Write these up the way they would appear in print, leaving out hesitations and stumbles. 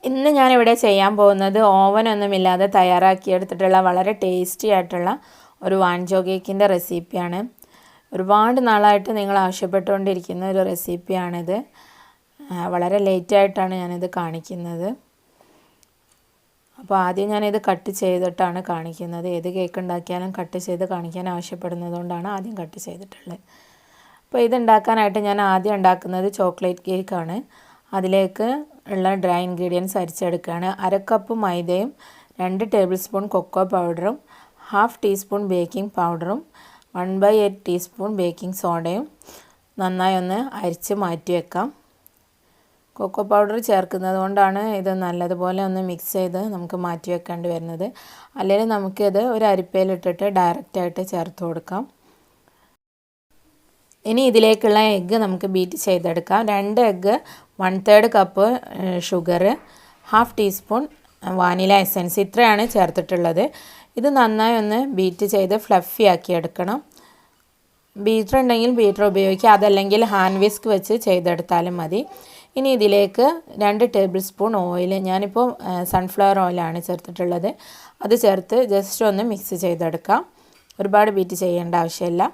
ഇന്ന് ഞാനിവിടെ ചെയ്യാൻ പോകുന്നത് ഓവനൊന്നുമില്ലാതെ തയ്യാറാക്കിയെടുത്തിട്ടുള്ള വളരെ ടേസ്റ്റി ആയിട്ടുള്ള ഒരു വാൻചോ കേക്കിൻ്റെ റെസിപ്പിയാണ്. ഒരുപാട് നാളായിട്ട് നിങ്ങൾ ആവശ്യപ്പെട്ടുകൊണ്ടിരിക്കുന്ന ഒരു റെസിപ്പിയാണിത്. വളരെ ലേറ്റായിട്ടാണ് ഞാനിത് കാണിക്കുന്നത്. അപ്പോൾ ആദ്യം ഞാനിത് കട്ട് ചെയ്തിട്ടാണ് കാണിക്കുന്നത്. ഏത് കേക്ക് ഉണ്ടാക്കിയാലും കട്ട് ചെയ്ത് കാണിക്കാൻ ആവശ്യപ്പെടുന്നതുകൊണ്ടാണ് ആദ്യം കട്ട് ചെയ്തിട്ടുള്ളത്. അപ്പോൾ ഇതുണ്ടാക്കാനായിട്ട് ഞാൻ ആദ്യം ഉണ്ടാക്കുന്നത് ചോക്ലേറ്റ് കേക്കാണ്. അതിലേക്ക് ഉള്ള ഡ്രൈ ഇൻഗ്രീഡിയൻസ് അരിച്ചെടുക്കുകയാണ്. 1/2 കപ്പ് മൈദയും 2 ടേബിൾ സ്പൂൺ കൊക്കോ പൗഡറും 1/2 ടീസ്പൂൺ ബേക്കിംഗ് പൗഡറും 1/8 ടീസ്പൂൺ ബേക്കിംഗ് സോഡയും നന്നായി ഒന്ന് അരിച്ച് മാറ്റി വെക്കാം. കൊക്കോ പൗഡർ ചേർക്കുന്നത് കൊണ്ടാണ് ഇത് നല്ലതുപോലെ ഒന്ന് മിക്സ് ചെയ്ത് നമുക്ക് മാറ്റി വെക്കേണ്ടി വരുന്നത്. അല്ലെങ്കിൽ നമുക്കിത് ഒരു അരിപ്പയിലിട്ടിട്ട് ഡയറക്റ്റായിട്ട് ചേർത്ത് കൊടുക്കാം. ഇനി ഇതിലേക്കുള്ള എഗ്ഗ് നമുക്ക് ബീറ്റ് ചെയ്തെടുക്കാം. 2 egg, 1/3 cup sugar, 1/2 teaspoon vanilla essence, ഇത്രയാണ് ചേർത്തിട്ടുള്ളത്. ഇത് നന്നായി ഒന്ന് ബീറ്റ് ചെയ്ത് ഫ്ലഫി ആക്കി എടുക്കണം. ബീറ്റർ ഉണ്ടെങ്കിൽ ബീറ്റർ ഉപയോഗിക്കുക, അതല്ലെങ്കിൽ ഹാൻഡ് വിസ്ക് വെച്ച് ചെയ്തെടുത്താലും മതി. ഇനി ഇതിലേക്ക് 2 ടേബിൾ സ്പൂൺ ഓയിൽ, ഞാനിപ്പോൾ സൺഫ്ലവർ ഓയിലാണ് ചേർത്തിട്ടുള്ളത്, അത് ചേർത്ത് ജസ്റ്റ് ഒന്ന് മിക്സ് ചെയ്തെടുക്കാം. ഒരുപാട് ബീറ്റ് ചെയ്യേണ്ട ആവശ്യമില്ല.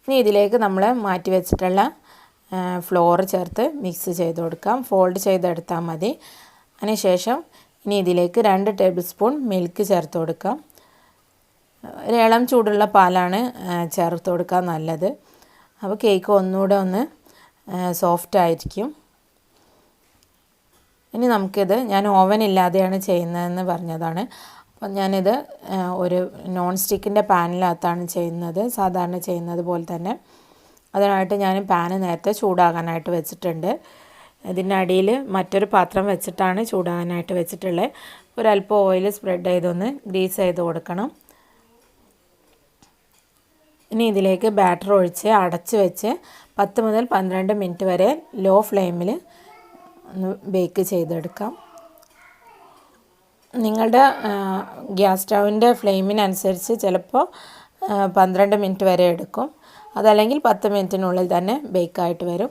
ഇനി ഇതിലേക്ക് നമ്മൾ മാറ്റി വെച്ചിട്ടുള്ള ഫ്ലോർ ചേർത്ത് മിക്സ് ചെയ്ത് കൊടുക്കാം. ഫോൾഡ് ചെയ്തെടുത്താൽ മതി. അതിനുശേഷം ഇനി ഇതിലേക്ക് 2 ടേബിൾ സ്പൂൺ മിൽക്ക് ചേർത്ത് കൊടുക്കാം. ഒരു ഇളം ചൂടുള്ള പാലാണ് ചേർത്ത് കൊടുക്കാൻ നല്ലത്. അപ്പോൾ കേക്ക് ഒന്നുകൂടെ ഒന്ന് സോഫ്റ്റ് ആയിരിക്കും. ഇനി നമുക്കിത്, ഞാൻ ഓവൻ ഇല്ലാതെയാണ് ചെയ്യുന്നതെന്ന് പറഞ്ഞതാണ്. അപ്പം ഞാനിത് ഒരു നോൺ സ്റ്റിക്കിൻ്റെ പാനിനകത്താണ് ചെയ്യുന്നത്, സാധാരണ ചെയ്യുന്നത് പോലെ തന്നെ. അതിനായിട്ട് ഞാൻ പാന് നേരത്തെ ചൂടാകാനായിട്ട് വെച്ചിട്ടുണ്ട്. ഇതിൻ്റെ അടിയിൽ മറ്റൊരു പാത്രം വെച്ചിട്ടാണ് ചൂടാകാനായിട്ട് വെച്ചിട്ടുള്ളത്. ഒരല്പം ഓയിൽ സ്പ്രെഡ് ചെയ്തൊന്ന് ഗ്രീസ് ചെയ്ത് കൊടുക്കണം. ഇനി ഇതിലേക്ക് ബാറ്റർ ഒഴിച്ച് അടച്ച് വെച്ച് 10 മുതൽ 12 മിനിറ്റ് വരെ ലോ ഫ്ലെയിമിൽ ഒന്ന് ബേക്ക് ചെയ്തെടുക്കാം. നിങ്ങളുടെ ഗ്യാസ് സ്റ്റൗവിൻ്റെ ഫ്ലെയിമിനനുസരിച്ച് ചിലപ്പോൾ 12 മിനിറ്റ് വരെ എടുക്കും, അതല്ലെങ്കിൽ 10 മിനിറ്റിനുള്ളിൽ തന്നെ ബേക്കായിട്ട് വരും.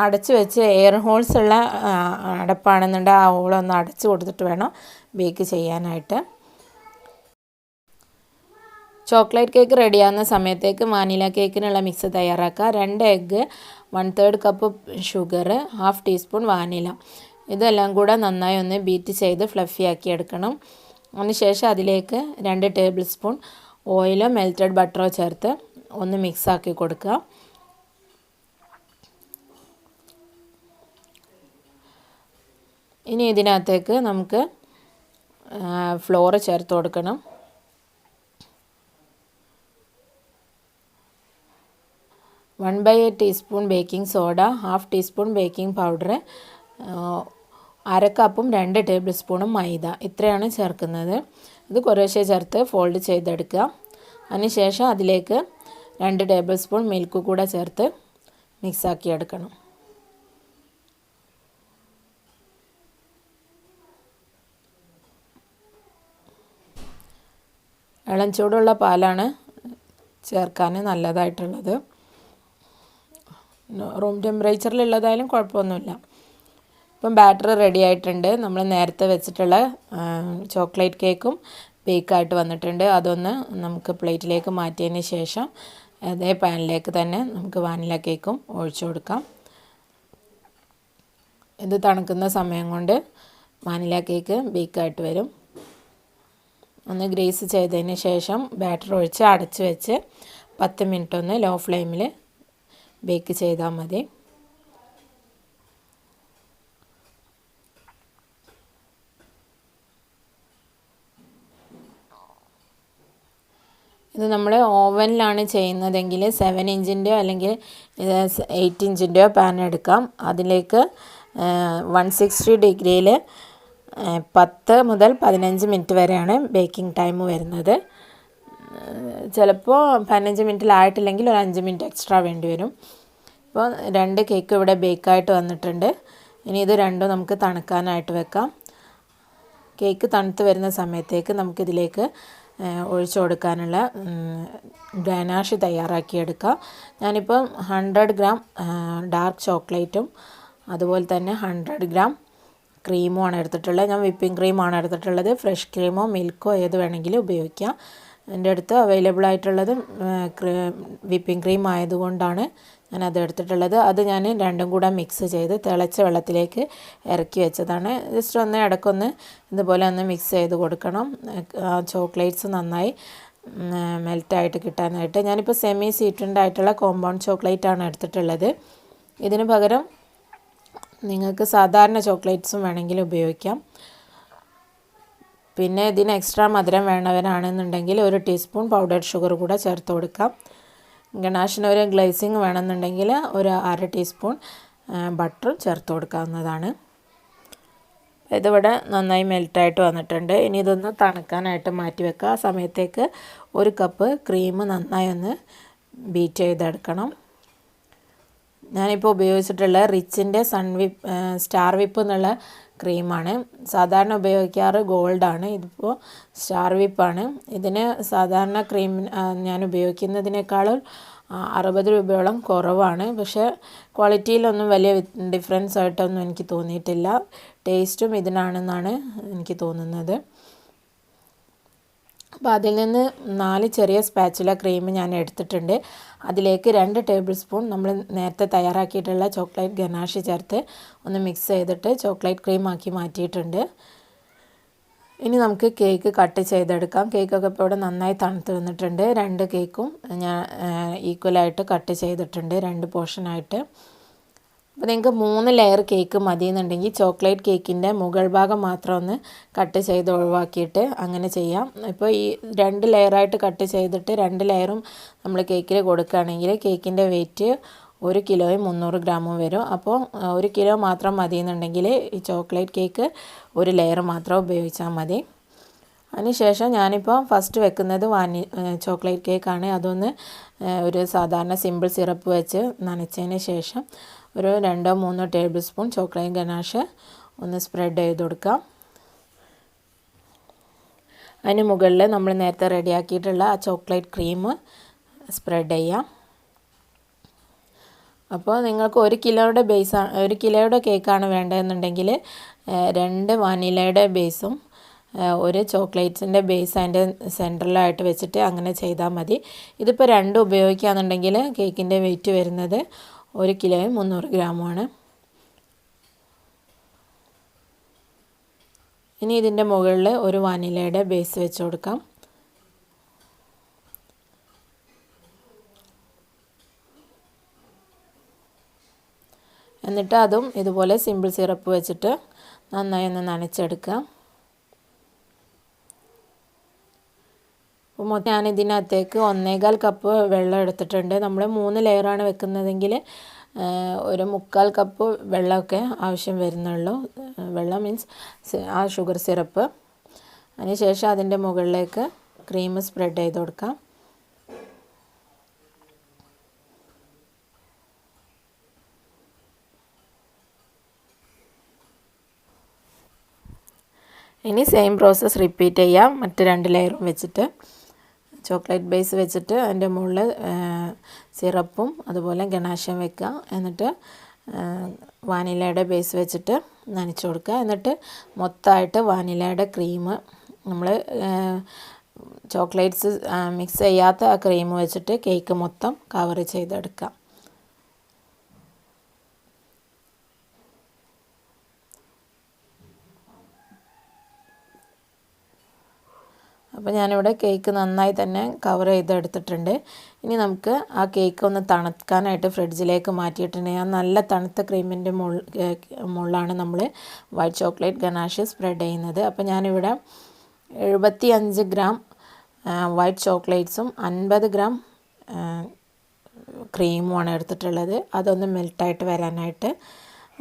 അടച്ച് വെച്ച് എയർ ഹോൾസ് ഉള്ള അടപ്പാണെന്നുണ്ടെങ്കിൽ ആ ഹോളൊന്ന് അടച്ച് കൊടുത്തിട്ട് വേണം ബേക്ക് ചെയ്യാനായിട്ട്. ചോക്ലേറ്റ് കേക്ക് റെഡിയാകുന്ന സമയത്തേക്ക് വാനില കേക്കിനുള്ള മിക്സ് തയ്യാറാക്കുക. 2 egg, 1/3 cup sugar, 1/2 teaspoon vanilla, ഇതെല്ലാം കൂടെ നന്നായി ഒന്ന് ബീറ്റ് ചെയ്ത് ഫ്ലഫി ആക്കി എടുക്കണം. അതിനുശേഷം അതിലേക്ക് 2 ടേബിൾ സ്പൂൺ ഓയിലോ മെൽറ്റഡ് ബട്ടറോ ചേർത്ത് ഒന്ന് മിക്സ് ആക്കി കൊടുക്കുക. ഇനി ഇതിനകത്തേക്ക് നമുക്ക് ഫ്ലോർ ചേർത്ത് കൊടുക്കണം. 1/8 teaspoon baking soda, 1/2 teaspoon baking powder, 1/2 കപ്പും 2 ടേബിൾ സ്പൂണും മൈദ, ഇത്രയാണ് ചേർക്കുന്നത്. ഇത് കുറേശ്ശെ ചേർത്ത് ഫോൾഡ് ചെയ്തെടുക്കുക. അതിനുശേഷം അതിലേക്ക് 2 ടേബിൾ സ്പൂൺ മിൽക്ക് കൂടെ ചേർത്ത് മിക്സാക്കി എടുക്കണം. ഇളം ചൂടുള്ള പാലാണ് ചേർക്കാൻ നല്ലതായിട്ടുള്ളത്. റൂം ടെമ്പറേച്ചറിലുള്ളതായാലും കുഴപ്പമൊന്നുമില്ല. ഇപ്പം ബാറ്റർ റെഡി ആയിട്ടുണ്ട്. നമ്മൾ നേരത്തെ വെച്ചിട്ടുള്ള ചോക്ലേറ്റ് കേക്കും ബേക്കായിട്ട് വന്നിട്ടുണ്ട്. അതൊന്ന് നമുക്ക് പ്ലേറ്റിലേക്ക് മാറ്റിയതിന് ശേഷം അതേ പാനിലേക്ക് തന്നെ നമുക്ക് വാനില കേക്കും ഒഴിച്ചു കൊടുക്കാം. ഇത് തണുക്കുന്ന സമയം കൊണ്ട് വാനില കേക്ക് ബേക്കായിട്ട് വരും. ഒന്ന് ഗ്രീസ് ചെയ്തതിന് ശേഷം ബാറ്റർ ഒഴിച്ച് അടച്ച് വെച്ച് 10 മിനിറ്റ് ഒന്ന് ലോ ഫ്ലെയിമിൽ ബേക്ക് ചെയ്താൽ മതി. ഇത് നമ്മൾ ഓവനിലാണ് ചെയ്യുന്നതെങ്കിൽ 7 ഇഞ്ചിൻ്റെയോ അല്ലെങ്കിൽ 8 ഇഞ്ചിൻ്റെയോ പാൻ എടുക്കാം. അതിലേക്ക് 160 ഡിഗ്രിയിൽ 10 മുതൽ 15 മിനിറ്റ് വരെയാണ് ബേക്കിംഗ് ടൈം വരുന്നത്. ചിലപ്പോൾ 15 മിനിറ്റിലായിട്ടില്ലെങ്കിൽ ഒരു 5 മിനിറ്റ് എക്സ്ട്രാ വേണ്ടി വരും. ഇപ്പോൾ 2 കേക്ക് ഇവിടെ ബേക്കായിട്ട് വന്നിട്ടുണ്ട്. ഇനി ഇത് രണ്ടും നമുക്ക് തണുക്കാനായിട്ട് വെക്കാം. കേക്ക് തണുത്ത് വരുന്ന സമയത്തേക്ക് നമുക്കിതിലേക്ക് ഒഴിച്ചു കൊടുക്കാനുള്ള ഗനാഷ് തയ്യാറാക്കിയെടുക്കാം. ഞാനിപ്പോൾ 100 ഗ്രാം ഡാർക്ക് ചോക്ലേറ്റും അതുപോലെ തന്നെ 100 ഗ്രാം ക്രീമുമാണ് എടുത്തിട്ടുള്ളത്. ഞാൻ വിപ്പിംഗ് ക്രീമാണ് എടുത്തിട്ടുള്ളത്. ഫ്രഷ് ക്രീമോ മിൽക്കോ ഏത് വേണമെങ്കിലും ഉപയോഗിക്കാം. എൻ്റെ അടുത്ത് അവൈലബിൾ ആയിട്ടുള്ളത് വിപ്പിംഗ് ക്രീം ആയതുകൊണ്ടാണ് ഞാനത് എടുത്തിട്ടുള്ളത്. അത് ഞാൻ രണ്ടും കൂടെ മിക്സ് ചെയ്ത് തിളച്ച വെള്ളത്തിലേക്ക് ഇറക്കി വെച്ചതാണ്. ജസ്റ്റ് ഒന്ന് ഇടയ്ക്കൊന്ന് ഇതുപോലെ ഒന്ന് മിക്സ് ചെയ്ത് കൊടുക്കണം. ചോക്ലേറ്റ്സ് നന്നായി മെൽറ്റായിട്ട് കിട്ടാനായിട്ട്. ഞാനിപ്പോൾ സെമി സ്വീറ്റൻഡ് ആയിട്ടുള്ള കോമ്പൗണ്ട് ചോക്ലേറ്റാണ് എടുത്തിട്ടുള്ളത്. ഇതിന് പകരം നിങ്ങൾക്ക് സാധാരണ ചോക്ലേറ്റ്സും വേണമെങ്കിൽ ഉപയോഗിക്കാം. പിന്നെ ഇതിന് എക്സ്ട്രാ മധുരം വേണവരാണെന്നുണ്ടെങ്കിൽ 1 ടീസ്പൂൺ പൗഡർഡ് ഷുഗർ കൂടെ ചേർത്ത് കൊടുക്കാം. ഗണാഷിന് ഒരു ഗ്ലേസിങ് വേണമെന്നുണ്ടെങ്കിൽ 1/2 ടീസ്പൂൺ ബട്ടർ ചേർത്ത് കൊടുക്കാവുന്നതാണ്. ഇതിവിടെ നന്നായി മെൽറ്റായിട്ട് വന്നിട്ടുണ്ട്. ഇനി ഇതൊന്ന് തണുക്കാനായിട്ട് മാറ്റി വെക്കുക. ആ സമയത്തേക്ക് 1 കപ്പ് ക്രീം നന്നായി ഒന്ന് ബീറ്റ് ചെയ്തെടുക്കണം. ഞാനിപ്പോൾ ഉപയോഗിച്ചിട്ടുള്ള റിച്ചിൻ്റെ സ്റ്റാർ വിപ്പ് എന്നുള്ള ക്രീമാണ്. സാധാരണ ഉപയോഗിക്കാറ് ഗോൾഡാണ്. ഇതിപ്പോൾ സ്റ്റാർ വിപ്പാണ്. ഇതിന് സാധാരണ ക്രീം ഞാൻ ഉപയോഗിക്കുന്നതിനേക്കാളും 60 രൂപയോളം കുറവാണ്. പക്ഷേ ക്വാളിറ്റിയിലൊന്നും വലിയ ഡിഫറൻസ് ആയിട്ടൊന്നും എനിക്ക് തോന്നിയിട്ടില്ല. ടേസ്റ്റും ഇതിനാണെന്നാണ് എനിക്ക് തോന്നുന്നത്. അപ്പോൾ അതിൽ നിന്ന് 4 ചെറിയ സ്പാച്ചുല ക്രീം ഞാൻ എടുത്തിട്ടുണ്ട്. അതിലേക്ക് 2 ടേബിൾ സ്പൂൺ നമ്മൾ നേരത്തെ തയ്യാറാക്കിയിട്ടുള്ള ചോക്ലേറ്റ് ഗനാഷ് ചേർത്ത് ഒന്ന് മിക്സ് ചെയ്തിട്ട് ചോക്ലേറ്റ് ക്രീമാക്കി മാറ്റിയിട്ടുണ്ട്. ഇനി നമുക്ക് കേക്ക് കട്ട് ചെയ്തെടുക്കാം. കേക്കൊക്കെ ഇപ്പോൾ ഇവിടെ നന്നായി തണുത്ത് വന്നിട്ടുണ്ട്. 2 കേക്കും ഞാൻ ഈക്വലായിട്ട് കട്ട് ചെയ്തിട്ടുണ്ട്, 2 പോർഷനായിട്ട്. അപ്പോൾ നിങ്ങൾക്ക് 3 ലെയർ കേക്ക് മതിയെന്നുണ്ടെങ്കിൽ ചോക്ലേറ്റ് കേക്കിൻ്റെ മുകൾ ഭാഗം മാത്രം ഒന്ന് കട്ട് ചെയ്ത് ഒഴിവാക്കിയിട്ട് അങ്ങനെ ചെയ്യാം. ഇപ്പോൾ ഈ 2 ലെയറായിട്ട് കട്ട് ചെയ്തിട്ട് 2 ലെയറും നമ്മൾ കേക്കിൽ കൊടുക്കുകയാണെങ്കിൽ കേക്കിൻ്റെ വെയിറ്റ് 1 കിലോയും 300 ഗ്രാമും വരും. അപ്പോൾ 1 കിലോ മാത്രം മതിയെന്നുണ്ടെങ്കിൽ ഈ ചോക്ലേറ്റ് കേക്ക് 1 ലെയർ മാത്രം ഉപയോഗിച്ചാൽ മതി. അതിനുശേഷം ഞാനിപ്പോൾ ഫസ്റ്റ് വെക്കുന്നത് ചോക്ലേറ്റ് കേക്കാണ്. അതൊന്ന് ഒരു സാധാരണ സിമ്പിൾ സിറപ്പ് വെച്ച് നനച്ചതിന് ശേഷം ഒരു 2-3 ടേബിൾ സ്പൂൺ ചോക്ലേറ്റ് ഗനാഷ് ഒന്ന് സ്പ്രെഡ് ചെയ്ത് കൊടുക്കാം. അതിന് മുകളിൽ നമ്മൾ നേരത്തെ റെഡിയാക്കിയിട്ടുള്ള ആ ചോക്ലേറ്റ് ക്രീം സ്പ്രെഡ് ചെയ്യാം. അപ്പോൾ നിങ്ങൾക്ക് 1 കിലോയുടെ കേക്കാണ് വേണ്ടതെന്നുണ്ടെങ്കിൽ 2 വാനിലയുടെ ബേസും 1 ചോക്ലേറ്റ്സിൻ്റെ ബേസ് അതിൻ്റെ സെൻറ്ററിലായിട്ട് വെച്ചിട്ട് അങ്ങനെ ചെയ്താൽ മതി. ഇതിപ്പോൾ 2 ഉപയോഗിക്കുകയാണെന്നുണ്ടെങ്കിൽ കേക്കിൻ്റെ വെയിറ്റ് വരുന്നത് 1 കിലോയും 300 ഗ്രാമുമാണ്. ഇനി ഇതിൻ്റെ മുകളിൽ 1 വാനിലയുടെ ബേസ് വെച്ച് കൊടുക്കാം. എന്നിട്ട് അതും ഇതുപോലെ സിമ്പിൾ സിറപ്പ് വെച്ചിട്ട് നന്നായി ഒന്ന് നനച്ചെടുക്കാം. അപ്പോൾ ഞാൻ ഇതിനകത്തേക്ക് 1.25 കപ്പ് വെള്ളം എടുത്തിട്ടുണ്ട്. നമ്മൾ 3 ലെയറാണ് വെക്കുന്നതെങ്കിൽ 1/4 കപ്പ് വെള്ളമൊക്കെ ആവശ്യം വരുന്നുള്ളൂ. വെള്ളം മീൻസ് ആ ഷുഗർ സിറപ്പ്. അതിനുശേഷം അതിൻ്റെ മുകളിലേക്ക് ക്രീം സ്പ്രെഡ് ചെയ്ത് കൊടുക്കാം. ഇനി സെയിം പ്രോസസ്സ് റിപ്പീറ്റ് ചെയ്യാം. മറ്റ് 2 ലെയറും വെച്ചിട്ട് ചോക്ലേറ്റ് ബേസ് വെച്ചിട്ട് അതിൻ്റെ മുകളിൽ സിറപ്പും അതുപോലെ ഗനാഷും വെക്കുക. എന്നിട്ട് വാനിലയുടെ ബേസ് വെച്ചിട്ട് നനച്ച് കൊടുക്കുക. എന്നിട്ട് മൊത്തമായിട്ട് വാനിലയുടെ ക്രീം നമ്മൾ ചോക്ലേറ്റ്സ് മിക്സ് ചെയ്യാത്ത ആ ക്രീം വെച്ചിട്ട് കേക്ക് മൊത്തം കവർ ചെയ്തെടുക്കാം. അപ്പോൾ ഞാനിവിടെ കേക്ക് നന്നായി തന്നെ കവർ ചെയ്തെടുത്തിട്ടുണ്ട്. ഇനി നമുക്ക് ആ കേക്ക് ഒന്ന് തണുക്കാനായിട്ട് ഫ്രിഡ്ജിലേക്ക് മാറ്റിയിട്ടുണ്ടെങ്കിൽ ആ നല്ല തണുത്ത ക്രീമിൻ്റെ മുകളിലാണ് നമ്മൾ വൈറ്റ് ചോക്ലേറ്റ് ഗനാഷ് സ്പ്രെഡ് ചെയ്യുന്നത്. അപ്പോൾ ഞാനിവിടെ 75 ഗ്രാം വൈറ്റ് ചോക്ലേറ്റ്സും 50 ഗ്രാം ക്രീമുമാണ് എടുത്തിട്ടുള്ളത്. അതൊന്ന് മെൽട്ടായിട്ട് വരാനായിട്ട്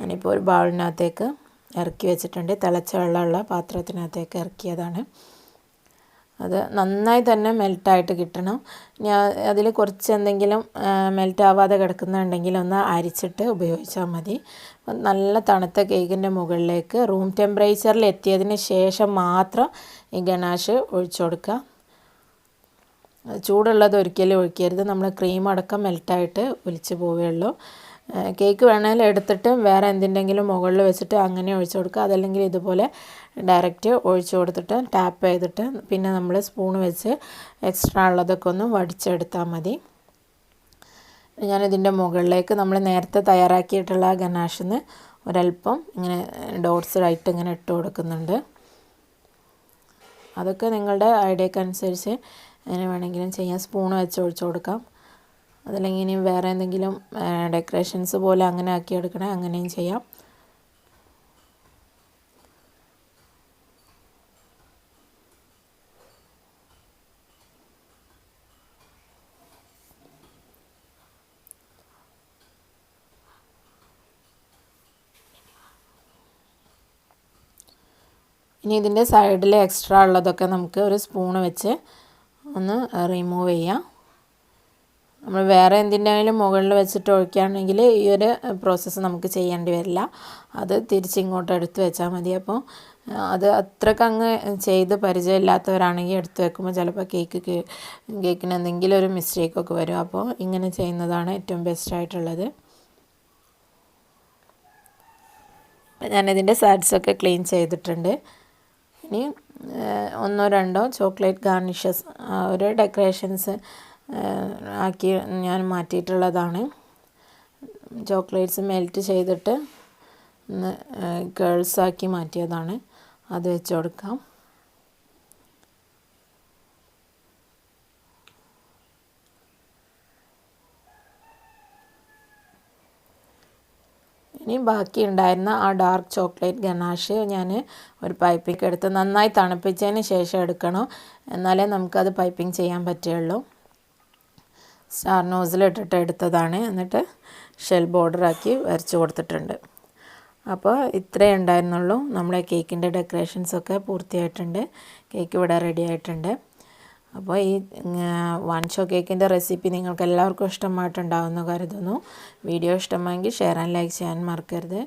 ഞാനിപ്പോൾ ഒരു ബൗളിനകത്തേക്ക് ഇറക്കി വെച്ചിട്ടുണ്ട്. തിളച്ച വെള്ളമുള്ള പാത്രത്തിനകത്തേക്ക് ഇറക്കിയതാണ്. അത് നന്നായി തന്നെ മെൽട്ടായിട്ട് കിട്ടണം. ഞാൻ അതിൽ കുറച്ച് എന്തെങ്കിലും മെൽറ്റാവാതെ കിടക്കുന്നുണ്ടെങ്കിൽ ഒന്ന് അരിച്ചിട്ട് ഉപയോഗിച്ചാൽ മതി. നല്ല തണുത്ത കേക്കിൻ്റെ മുകളിലേക്ക് റൂം ടെമ്പറേച്ചറിൽ എത്തിയതിന് ശേഷം മാത്രം ഈ ഗനാഷ് ഒഴിച്ചു കൊടുക്കുക. ചൂടുള്ളത് ഒരിക്കലും ഒഴിക്കരുത്. നമ്മൾ ക്രീം അടക്കം മെൽട്ടായിട്ട് ഒലിച്ച് പോവുകയുള്ളൂ. കേക്ക് വേണമെങ്കിൽ എടുത്തിട്ട് വേറെ എന്തിൻ്റെങ്കിലും മുകളിൽ വെച്ചിട്ട് അങ്ങനെ ഒഴിച്ചു കൊടുക്കുക. അതല്ലെങ്കിൽ ഇതുപോലെ ഡയറക്റ്റ് ഒഴിച്ചു കൊടുത്തിട്ട് ടാപ്പ് ചെയ്തിട്ട് പിന്നെ നമ്മൾ സ്പൂൺ വെച്ച് എക്സ്ട്രാ ഉള്ളതൊക്കെ ഒന്ന് വടിച്ചെടുത്താൽ മതി. ഞാനിതിൻ്റെ മുകളിലേക്ക് നമ്മൾ നേരത്തെ തയ്യാറാക്കിയിട്ടുള്ള ഗനാഷിൽ നിന്ന് ഒരല്പം ഇങ്ങനെ ഡോട്ട്സായിട്ട് ഇങ്ങനെ ഇട്ട് കൊടുക്കുന്നുണ്ട്. അതൊക്കെ നിങ്ങളുടെ ഐഡിയക്കനുസരിച്ച് എങ്ങനെ വേണമെങ്കിലും ചെയ്യാം. സ്പൂൺ വെച്ച് ഒഴിച്ചു കൊടുക്കാം. അതല്ലെങ്കിൽ ഇനി വേറെ എന്തെങ്കിലും ഡെക്കറേഷൻസ് പോലെ അങ്ങനെ ആക്കിയെടുക്കണേ അങ്ങനെയും ചെയ്യാം. ഇനി ഇതിൻ്റെ സൈഡിൽ എക്സ്ട്രാ ഉള്ളതൊക്കെ നമുക്ക് ഒരു സ്പൂൺ വെച്ച് ഒന്ന് റിമൂവ് ചെയ്യാം. നമ്മൾ വേറെ എന്തിൻ്റെയായാലും മുകളിൽ വെച്ചിട്ട് ഒഴിക്കുകയാണെങ്കിൽ ഈ ഒരു പ്രോസസ്സ് നമുക്ക് ചെയ്യേണ്ടി വരില്ല. അത് തിരിച്ചിങ്ങോട്ട് എടുത്ത് വെച്ചാൽ മതി. അപ്പോൾ അത് അത്രക്കങ്ങ് ചെയ്ത് പരിചയമില്ലാത്തവരാണെങ്കിൽ എടുത്ത് വെക്കുമ്പോൾ ചിലപ്പോൾ കേക്കിന് എന്തെങ്കിലും ഒരു മിസ്റ്റേക്കൊക്കെ വരും. അപ്പോൾ ഇങ്ങനെ ചെയ്യുന്നതാണ് ഏറ്റവും ബെസ്റ്റായിട്ടുള്ളത്. ഞാനിതിൻ്റെ സൈഡ്സൊക്കെ ക്ലീൻ ചെയ്തിട്ടുണ്ട്. ഇനി 1-2 ചോക്ലേറ്റ് ഗാർണിഷസ് ഒരു ഡെക്കറേഷൻസ് ആക്കി ഞാൻ മാറ്റിയിട്ടുള്ളതാണ്. ചോക്ലേറ്റ്സ് മെൽറ്റ് ചെയ്തിട്ട് കേൾസാക്കി മാറ്റിയതാണ്. അത് വെച്ച് കൊടുക്കാം. ഇനി ബാക്കി ഉണ്ടായിരുന്ന ആ ഡാർക്ക് ചോക്ലേറ്റ് ഗനാഷ് ഞാൻ ഒരു പൈപ്പിംഗ് എടുത്ത് നന്നായി തണുപ്പിച്ചതിന് ശേഷം എടുക്കണം. എന്നാലേ നമുക്കത് പൈപ്പിംഗ് ചെയ്യാൻ പറ്റുള്ളൂ. സ്റ്റാർ നോസിൽ ഇട്ടിട്ട് എടുത്തതാണ്. എന്നിട്ട് ഷെൽ ബോർഡറാക്കി വരച്ച് കൊടുത്തിട്ടുണ്ട്. അപ്പോൾ ഇത്രയേ ഉണ്ടായിരുന്നുള്ളൂ. നമ്മുടെ കേക്കിൻ്റെ ഡെക്കറേഷൻസൊക്കെ പൂർത്തിയായിട്ടുണ്ട്. കേക്ക് ഇവിടെ റെഡി ആയിട്ടുണ്ട്. അപ്പോൾ ഈ വാൻചോ കേക്കിൻ്റെ റെസിപ്പി നിങ്ങൾക്ക് എല്ലാവർക്കും ഇഷ്ടമായിട്ടുണ്ടാവുമെന്ന് കരുതുന്നു. വീഡിയോ ഇഷ്ടമായെങ്കിൽ ഷെയർ ആൻഡ് ലൈക്ക് ചെയ്യാൻ മറക്കരുത്.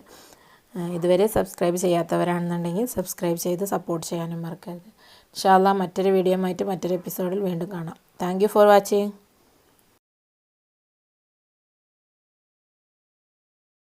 ഇതുവരെ സബ്സ്ക്രൈബ് ചെയ്യാത്തവരാണെന്നുണ്ടെങ്കിൽ സബ്സ്ക്രൈബ് ചെയ്ത് സപ്പോർട്ട് ചെയ്യാനും മറക്കരുത്. ഇൻഷാ അല്ലാഹ് മറ്റൊരു വീഡിയോ ആയിട്ട് മറ്റൊരു എപ്പിസോഡിൽ വീണ്ടും കാണാം. Thank you for watching.